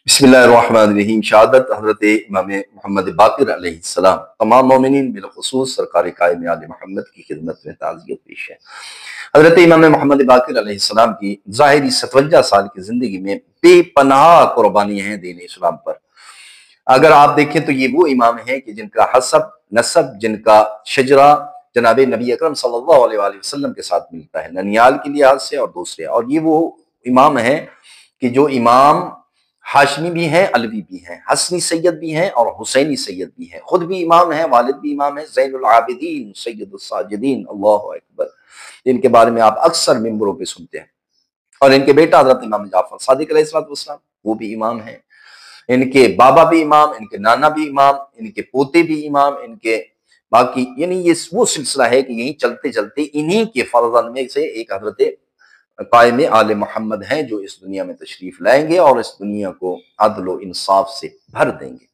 बिस्मिल्लाहिर्रहमानिर्रहीम। शहादत हज़रत इमाम मोहम्मद बाक़िर अलैहिस्सलाम। तमाम मोमिनीन बिलख़ुसूस सरकार कायम आले मोहम्मद की खिदमत में ताज़ियत पेश है। हज़रत इमाम मोहम्मद बाक़िर अलैहिस्सलाम की ज़ाहिरी 57 साल की ज़िंदगी में बेपनाह कुर्बानियाँ हैं दीन इस्लाम पर। अगर आप देखें तो ये वो इमाम हैं कि जिनका हसब नसब, जिनका शजरा जनाब नबी अकरम सल्लल्लाहु अलैहि वसल्लम के साथ मिलता है, ननियाल के लिहाज से और दूसरे। और ये वो इमाम हैं कि जो इमाम हाशमी भी हैं, अलवी भी हैं, हसनी सैयद भी हैं और हुसैनी सैयद भी हैं। खुद भी इमाम हैं, वालिद भी इमाम हैं, ज़ैनुल आबिदीन सैयदुस साजिदीन, अल्लाहु अकबर। इनके बारे में आप अक्सर मिंबरों पे सुनते हैं। और इनके बेटा हज़रत इमाम जाफ़र सादिक अलैहिस्सलाम वो भी इमाम हैं। इनके बाबा भी इमाम, इनके नाना भी इमाम, इनके पोते भी इमाम, इनके बाकी यानी ये वो सिलसिला है कि यहीं चलते चलते इन्हीं के फर्जंद में से एक हज़रत कायम आले मोहम्मद हैं जो इस दुनिया में तशरीफ लाएंगे और इस दुनिया को अदल व इंसाफ से भर देंगे।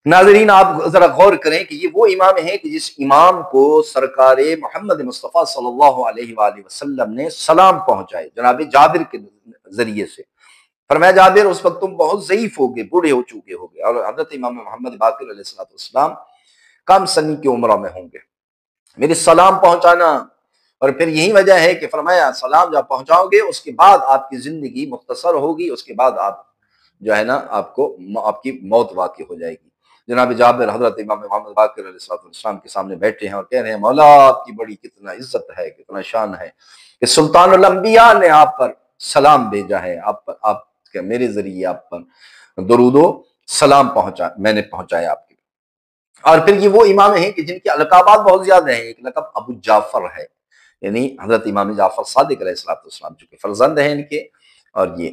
नाज़रीन, आप जरा गौर करें कि ये वो इमाम है कि जिस इमाम को सरकार मोहम्मद मुस्तफ़ा सल्लल्लाहु अलैहि वसल्लम ने सलाम पहुंचाए जनाब जाबिर के जरिए से। फरमाया, जाबिर उस वक्त तुम बहुत ज़ईफ हो गए, बूढ़े हो चुके हो गए, और हज़रत इमाम मोहम्मद बाक़िर अलैहिस्सलाम कम सनी की उम्र में होंगे, मेरे सलाम पहुंचाना। और फिर यही वजह है कि फरमाया सलाम जब पहुंचाओगे उसके बाद आपकी जिंदगी मुख्तसर होगी, उसके बाद आप जो है ना आपको आपकी मौत वाक़ई हो जाएगी। जनाब जाबिर हज़रत इमाम मोहम्मद बाक़िर अलैहिस्सलाम के सामने बैठे हैं और कह रहे हैं, मौला आपकी बड़ी कितना इज्जत है, कितना शान है कि सुल्तानुल अंबिया ने आप पर सलाम भेजा है, आप पर, आप मेरे जरिए आप पर दरूदो सलाम पहुंचा, मैंने पहुंचाया आपके। और फिर ये वो इमाम हैं कि जिनके अलकाबात बहुत ज्यादा हैं। एक लक़ब अबू जाफर है, यानी हजरत इमाम जाफर सादिक अलैहिस्सलाम चूंकि फर्जंद हैं इनके। और ये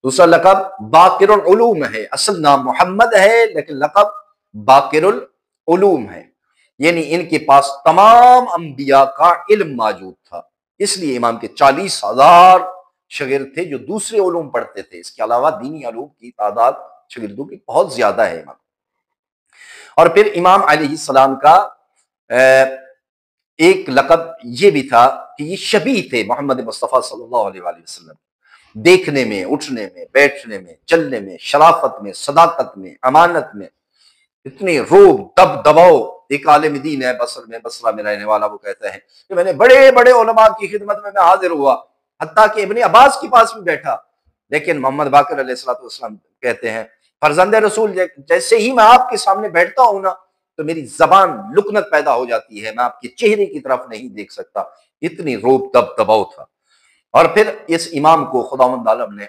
दूसरा लक़ब बाक़िरुल उलूम है, असल नाम मोहम्मद है लेकिन लक़ब बाक़िरुल उलूम है, यानी इनके पास तमाम अंबिया का इल्म मौजूद था। इसलिए इमाम के 40,000 शागिर्द थे जो दूसरे उलूम पढ़ते थे। इसके अलावा दीनी उलूम की तादाद शागिर्दों की बहुत ज्यादा है इमाम। और फिर इमाम अलैहिस्सलाम का एक लक़ब ये भी था कि ये शबीह थे मोहम्मद मुस्तफ़ा सल्लल्लाहु अलैहि वसल्लम, देखने में, उठने में, बैठने में, चलने में, शराफत में, सदाकत में, अमानत में, इतने रोब दब दबाव। एक आलिम दीन है बसर में, बसरा में रहने वाला, वो कहता है कि मैंने बड़े बड़े उलमा की खिदमत में मैं हाजिर हुआ, हत्ता कि इब्ने अब्बास के पास भी बैठा, लेकिन मोहम्मद बाक़िर अलैहिस्सलाम कहते हैं फर्जंद रसूल जैसे ही मैं आपके सामने बैठता हूं ना तो मेरी जबान लुकनत पैदा हो जाती है, मैं आपके चेहरे की तरफ नहीं देख सकता, इतनी रोब दब दबाव था। और फिर इस इमाम को खुदावंद आलम ने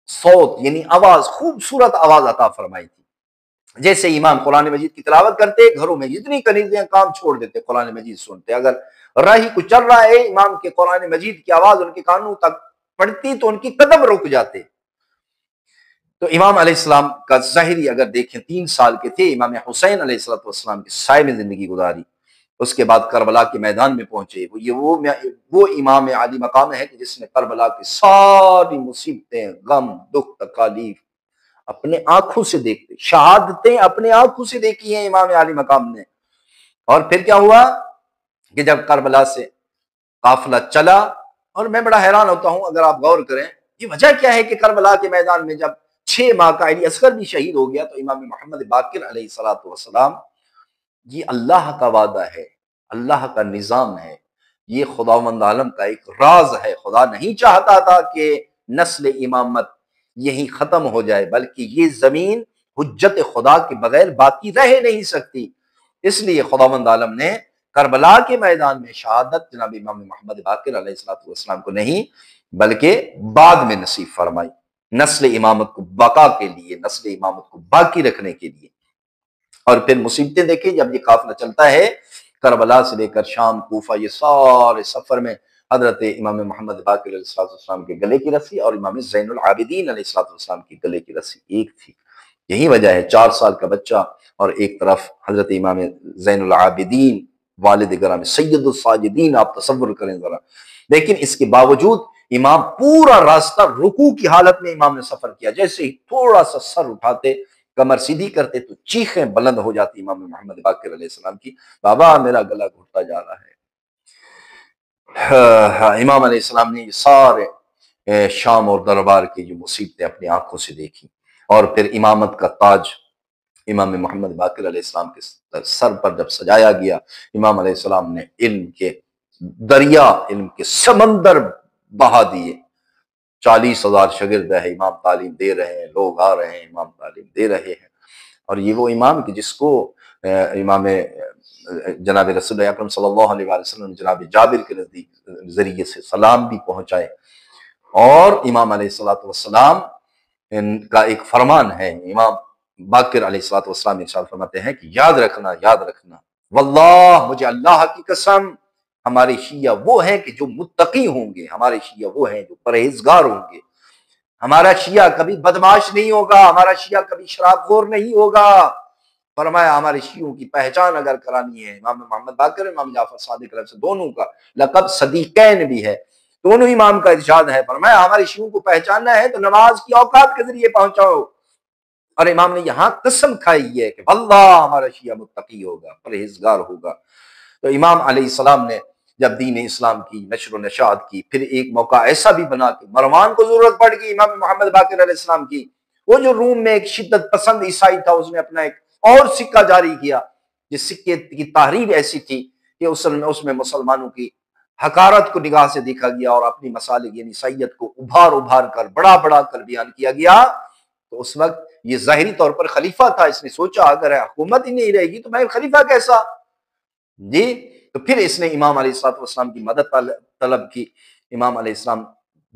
सौत यानी आवाज, खूबसूरत आवाज अता फरमाई थी। जैसे इमाम कुरान मजीद की तिलावत करते, घरों में जितनी कनीज़ें काम छोड़ देते, कुरान मजीद सुनते। अगर राही कुछ चल रहा है, इमाम के कुरान मजीद की आवाज उनके कानों तक पड़ती तो उनकी कदम रुक जाते। तो इमाम अलैहिस्सलाम का ज़ाहिरी अगर देखें 3 साल के थे, इमाम हुसैन अलैहिस्सलाम के साए में जिंदगी गुजारी। उसके बाद करबला के मैदान में पहुंचे। वो इमाम आली मकाम है कि जिसने करबला की सारी मुसीबतें, गम, दुख, तकालीफ अपने आंखों से देखते, शहादतें अपने आंखों से देखी हैं इमाम आली मकाम ने। और फिर क्या हुआ कि जब करबला से काफिला चला, और मैं बड़ा हैरान होता हूं अगर आप गौर करें, ये वजह क्या है कि करबला के मैदान में जब 6 माह का अली असगर भी शहीद हो गया तो इमाम मोहम्मद बाक़िर अलैहिस्सलाम, ये अल्लाह का वादा है, अल्लाह का निज़ाम है, ये खुदावंद आलम का एक राज है। खुदा नहीं चाहता था कि नस्ल इमामत यहीं खत्म हो जाए, बल्कि ये जमीन हुज्जत खुदा के बगैर बाकी रह नहीं सकती। इसलिए खुदावंद आलम ने करबला के मैदान में शहादत जनाब इमाम मोहम्मद बाक़िर अलैहिस्सलाम को नहीं बल्कि बाद में नसीब फरमाई, नस्ल इमामत को बका के लिए, नस्ल इमामत को बाकी रखने के लिए। और फिर मुसीबतें देखिए, जब ये काफिला चलता है करबला से लेकर शाम, कूफा, ये सारे सफर में हजरत इमाम मोहम्मद बाक़िर अलैहिस्सलाम के गले की रस्सी और इमाम ज़ैनुल आबिदीन अलैहिस्सलाम की गले की रस्सी एक थी। यही वजह है 4 साल का बच्चा और एक तरफ हजरत इमाम ज़ैनुल आबिदीन वालिद गराम सैयदुस साजिदीन, आप तसव्वुर करें जरा। लेकिन इसके बावजूद इमाम पूरा रास्ता रुकू की हालत में इमाम ने सफर किया। जैसे ही थोड़ा सा सर उठाते, कमर सीधी करते तो चीखें बुलंद हो जाती इमाम मोहम्मद बाक़िर अलैहिस्सलाम की, बाबा मेरा गला घुटता जा रहा है। इमाम अलैहिस्सलाम ने ये सारे शाम और दरबार की जो मुसीबतें अपनी आंखों से देखी। اور پھر امامت کا تاج امام محمد باقر علیہ السلام کے سر پر جب سجایا گیا، امام علیہ السلام نے علم کے دریا، علم کے سمندر بہا دیے۔ 40,000 شاگرد ہے، امام تعلیم دے رہے ہیں، لوگ آ رہے ہیں، امام تعلیم دے رہے ہیں۔ اور یہ وہ امام کہ جس کو امام جناب رسول اکرم صلی اللہ علیہ وسلم جناب جابر کے ذریعے سے سلام بھی پہنچائے۔ اور امام علیہ السلام کا ایک فرمان ہے، امام باقر علیہ السلام ارشاد فرماتے ہیں کہ یاد رکھنا واللہ، مجھے اللہ کی قسم، ہمارے شیعہ وہ ہیں کہ جو متقی ہوں گے، ہمارے شیعہ وہ ہیں جو پرہیزگار ہوں گے، ہمارا شیعہ کبھی بدمعاش نہیں ہوگا، ہمارا شیعہ کبھی شراب خور نہیں ہوگا۔ فرمایا ہمارے شیعوں کی پہچان اگر کرانی ہے، امام محمد باقر، امام جعفر صادق علیہ السلام دونوں کا لقب صدیقین بھی ہے، دونوں امام کا ارشاد ہے۔ فرمایا ہمارے شیعوں کو پہچاننا ہے تو نماز کی اوقات کے ذریعے پہنچاؤ۔ اور امام نے یہاں قسم کھائی ہے کہ واللہ ہمارا شیعہ متقی ہوگا، پرہیزگار ہوگا۔ تو امام علیہ السلام نے جب دین اسلام کی نشر و نشاعت کی، پھر ایک موقع ایسا بھی بنا کہ مروان کو ضرورت پڑ گئی امام محمد باقر علیہ السلام کی، وہ جو روم میں ایک شدت پسند عیسائی تھا، اس نے اپنا ایک اور سکہ جاری کیا، جس سکے کی تحریر ایسی تھی کہ اس میں مسلمانوں کی حقارت کو نگاہ سے دیکھا گیا اور اپنی مسالک یعنی عیسائیت کو ابھار کر بڑا بڑا کر بیان کیا گیا۔ تو اس وقت یہ ظاہری طور پر خلیفہ تھا، اس نے سوچا اگر حکومت ہی نہیں رہے گی تو میں خلیفہ کیسا جی۔ تو پھر اس نے امام علیہ السلام کی مدد طلب کی۔ امام علیہ السلام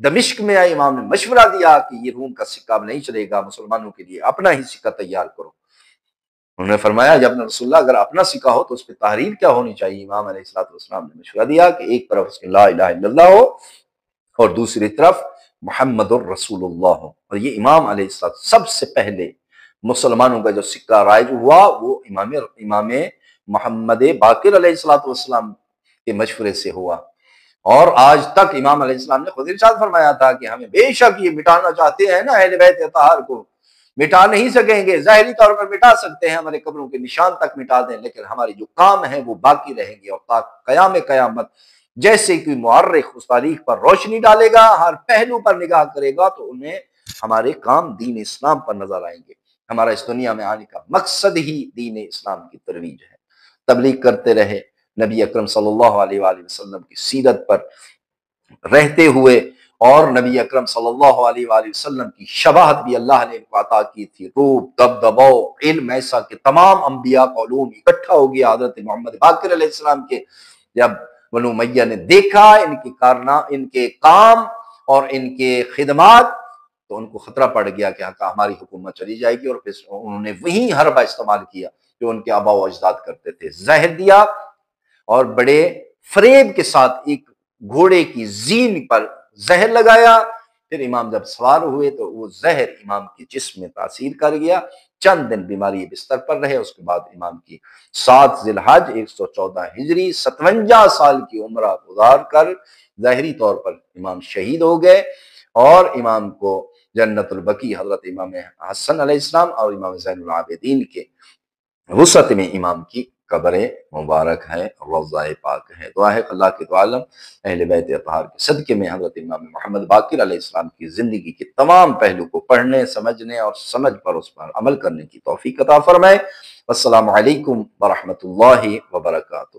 دمشق میں آئے، امام نے مشورہ دیا کہ یہ روم کا سکہ اب نہیں چلے گا، مسلمانوں کے لیے اپنا ہی سکہ تیار کرو۔ انہوں نے فرمایا جب رسول اللہ اگر اپنا سکہ ہو تو اس پہ تحریر کیا ہونی چاہیے؟ امام علیہ السلام نے مشورہ دیا کہ ایک طرف اس کی لا الہ الا اللہ ہو اور دوسری طرف محمد الرسول اللہ ہو۔ اور یہ امام علیہ السلام سب سے پہلے مسلمانوں کا جو سکہ رائج ہوا وہ امام محمد باقر علیہ السلام کے مشورے سے ہوا۔ اور آج تک امام علیہ السلام نے خود ارشاد فرمایا تھا کہ ہمیں بے شک یہ مٹانا چاہتے ہیں نا اہل بیت اطہار کو، مٹا نہیں سکیں گے، ظاہری طور پر مٹا سکتے ہیں، ہمارے قبروں کے نشان تک مٹا دیں، لیکن ہمارے جو کام ہیں وہ باقی رہیں گے۔ اور تا قیام قیامت جیسے کوئی مورخ اس تاریخ پر روشنی ڈالے گا، ہر پہلو پر نگاہ کرے گا تو انہیں ہمارے کام دین اسلام پر نظر آئیں گے۔ ہمارا اس دنیا میں آنے کا مقصد ہی دین اسلام کی ترویج ہے۔ تبلیغ کرتے رہے، نبی اکرم صلی اللہ علیہ وآلہ وسلم کی سیرت پر رہتے ہوئے، اور نبی اکرم صلی اللہ علیہ وآلہ وسلم کی شباہت بھی اللہ نے ان کو عطا کی تھی، روب دبدبا علم ایسا کہ تمام انبیاء کا علوم اکٹھا ہو گیا حضرت محمد باقر علیہ السلام کے۔ جب بنو امیہ نے دیکھا ان کے کام اور ان کے خدمات تو ان کو خطرہ پڑ گیا کہ ہماری حکومت چلی جائے گی، اور پھر انہوں نے وہی حربہ استعمال کیا جو ان کے آباء و اجداد کرتے تھے، زہر دیا اور بڑے فریب کے ساتھ ایک گھوڑے کی زین پر زہر لگایا۔ پھر امام جب سوار ہوئے تو وہ زہر امام کے جسم میں تاثیر کر گیا، چند دن بیماری بستر پر رہے، اس کے بعد امام کی 7 ذی الحج 114 ہجری 57 سال کی عمرہ گزار کر ظاہری طور پر امام شہید ہو گئے، اور امام کو جنت البقیع حضرت امام حسن علیہ السلام اور امام زین العابدین کے وسط میں امام کی قبر مبارک ہے، روضہ پاک ہے۔ دعا ہے کہ اللہ کے دو عالم اہل بیت اطہار کے صدقے میں حضرت امام محمد باقر علیہ السلام کی زندگی کے تمام پہلو کو پڑھنے، سمجھنے اور سمجھ پر اس پر عمل کرنے کی توفیق عطا فرمائے۔ السلام علیکم ورحمۃ اللہ وبرکاتہ۔